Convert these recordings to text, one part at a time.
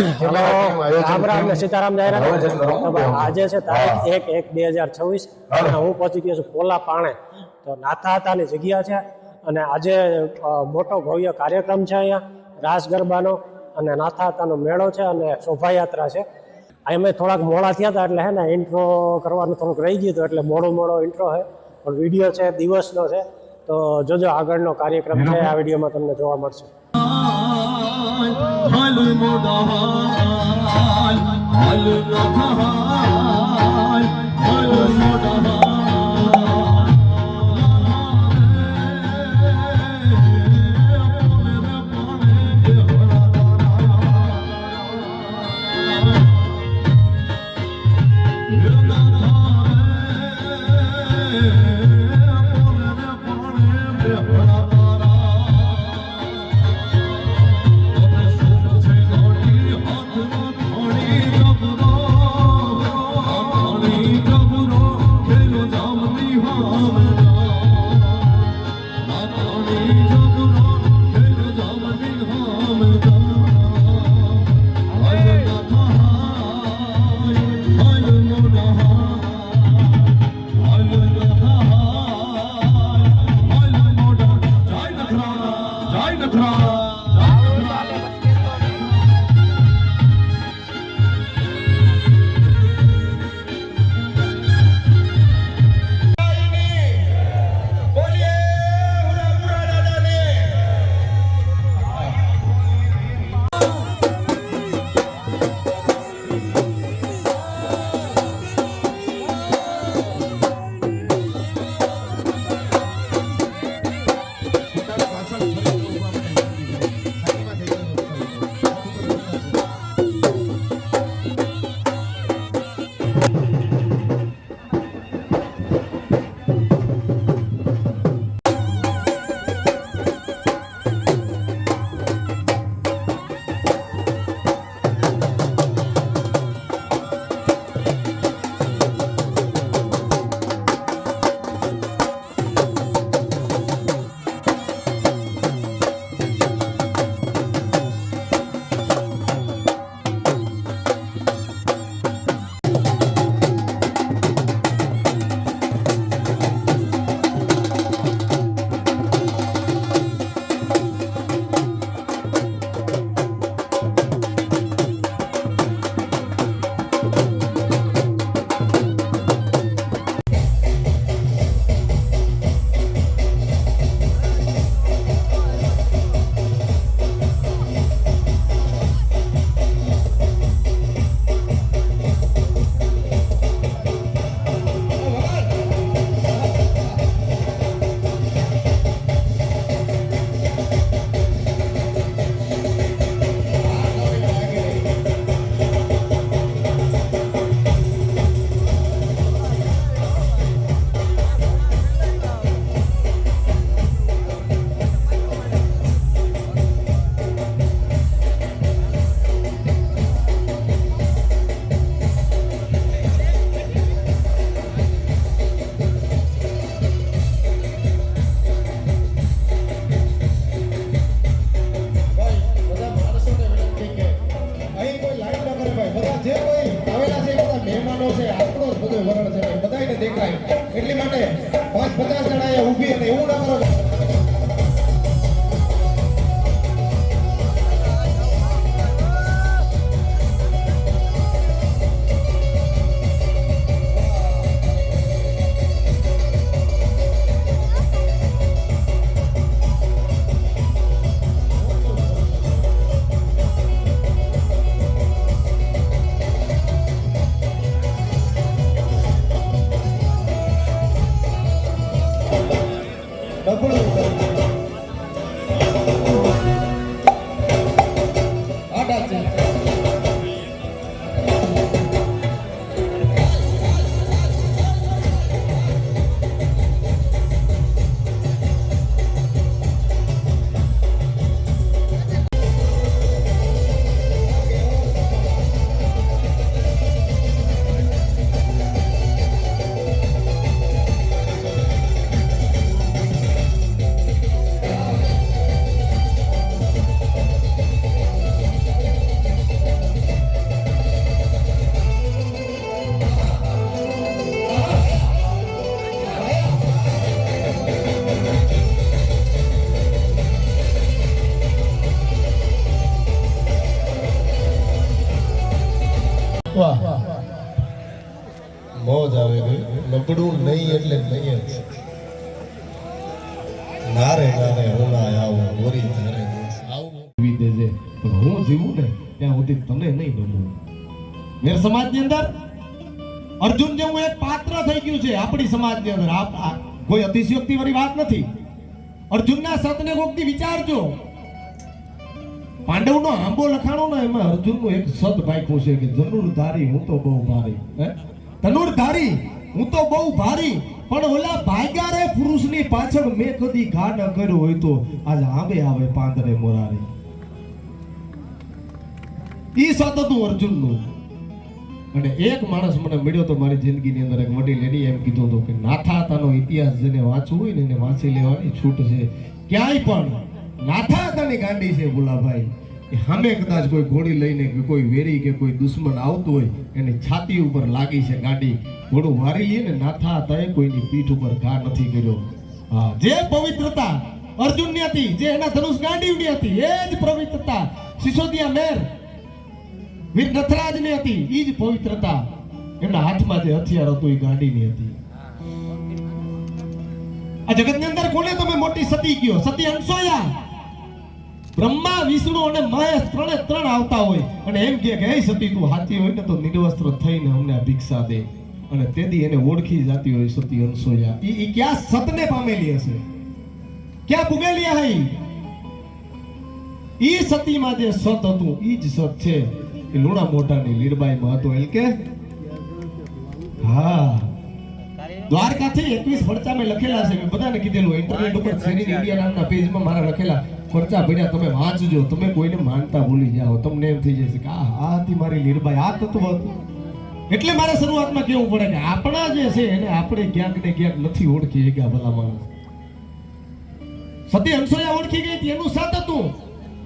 Hello Ram Ram ને સીતારામ જાહેરાત આજે છે તારીખ 1/1/2026 અને હું પહોંચી ગયો છું પોલા પાણે તો નાથા હતાની જગ્યા છે અને આજે મોટો ભવ્ય કાર્યક્રમ છે અહીંયા રાસ ગરબાનો અને નાથા હતાનો મેળો છે અને શોભાયાત્રા છે અમે થોડાક મોડા થયા હતા એટલે હે ને ઇન્ટ્રો કરવાનું થોડુંક રહી ગયું હતું એટલે મોડો ઇન્ટ્રો છે પણ વિડીયો છે દિવસનો છે તો જોજો આગળનો કાર્યક્રમ છે આ વિડીયોમાં તમને જોવા મળશે. એટલી માટે 5-50 જણા ઊભી અને એવું ના કરો. Double વાહ મોજ આવે ગઈ નબળું નહીં એટલે નહીં જ નારે નારે હોના આવો ગોરી તારે આવું જીવી દેજે પણ હું જીવું ને ત્યાં સુધી તને નહીં ગમું મેર સમાજની અંદર અર્જુન જેવું એક પાત્ર થઈ ગયું છે આપણી સમાજની અંદર કોઈ અતિશયોક્તિ વાળી વાત નથી અર્જુનના સતને કોકથી વિચારજો પાંડવનો આંબો લખાણો ને એમાં અર્જુનનું એક સત ભાખ્યું છે કે ધનુર્ધારી હું તો બહુ ભારી ધનુર્ધારી હું તો બહુ ભારી પણ ઓલા ભાગ્યારે પુરુષની પાછળ મેં કદી ઘા ન કર્યો હોય તો આજ આંબે આવે પાંદરે મોરારી ઈ સત હતું અર્જુનનું અને એક માણસ મને મળ્યો તો મારી જિંદગીની અંદર એક વડીલ એની એમ કીધું હતું કે નાથાતાનો ઇતિહાસ જેને વાંચવું હોય ને એને વાંચી લેવાની છૂટ છે ક્યાંય પણ નાથાતાની ગાંડી છે ભુલાભાઈ સામે કદાચ કોઈ ઘોડી લઈને કે કોઈ વેરી કે કોઈ દુશ્મન આવતું હોય એની છાતી ઉપર લાગી છે ગાંડી ઘોડું વારી લે ને નાથાતાએ કોઈની પીઠ ઉપર ઘા નથી કર્યો હા જે પવિત્રતા અર્જુનની હતી જે એના ધનુષ ગાંડીવની હતી એ જ પવિત્રતા સિસોદિયા મેર વીર નથરાજની હતી ઈ જ પવિત્રતા એમના હાથમાં જે હથિયાર હતું એ ગાંડીની હતી આ જગતની અંદર કોને તમે મોટી સતી કયો સતી અનસોયા બ્રહ્મા વિષ્ણુ અને મહેશ ત્રણ આવતા હોય અને એમ કે હે સતી તું હાથી હોય ને તો નિર્વસ્ત્ર થઈને અમને આ ભિક્ષા દે અને તેથી એને ઓળખી જાતી હોય સતી અનસોયા ઈ ક્યાં સતને પામેલી હશે ક્યાં પુગેલી હઈ ઈ સતીમાં જે સત હતું ઈ જ સત છે એ લુણા મોઢાની લીરબાઈમાં હતો એટલે કે હા દ્વારકાથી 21 પરચા મેં લખેલા છે મેં બધાને કીધેલું ઇન્ટરનેટ ઉપર શેરી ઇન્ડિયા નામના પેજમાં મારા લખેલા પરચા ભર્યા તમે વાંચજો તમે કોઈને માનતા ભૂલી જાઓ તમને એમ થઈ જશે કે આ હતી મારી લીરબાઈ આ તત્વ હતું એટલે મારે શરૂઆતમાં કેવું પડે કે આપણા જે છે એને આપણે ક્યાંક ને ક્યાંક નથી ઓળખી શક્યા ભલા માણસ સતી હંસોયા ઓળખી ગઈ હતી એનું સત હતું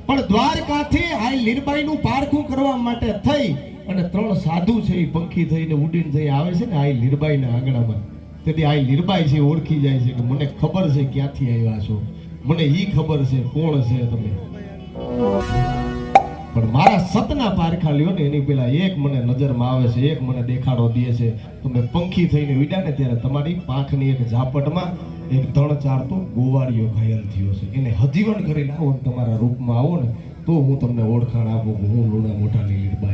પણ દ્વારકાથી આ લીરબાઈનું પારખું કરવા માટે થઈ અને 3 સાધુ છે એ પંખી થઈને ઉડીને જઈ આવે છે ને આ લીરબાઈના આંગણામાં તેથી આ લીરબાઈ છે ઓળખી જાય છે કે મને ખબર છે ક્યાંથી આવ્યા છો મને ઈ ખબર છે કોણ છે તમે પણ મારા સતના પારખા લ્યો ને એની પેલા એક મને નજરમાં આવે છે એક મને દેખાડો દે છે તમે પંખી થઈને ઉડ્યા ને ત્યારે તમારી પાંખની એક ઝાપટમાં એક 3-4 તો ગોવાળીઓ ઘાયલ થયો છે એને હજીવન કરીને આવો ને તમારા રૂપમાં આવો ને તો હું તમને ઓળખાણ આપું કે હું લુણા મોઢાની લીરબાઈ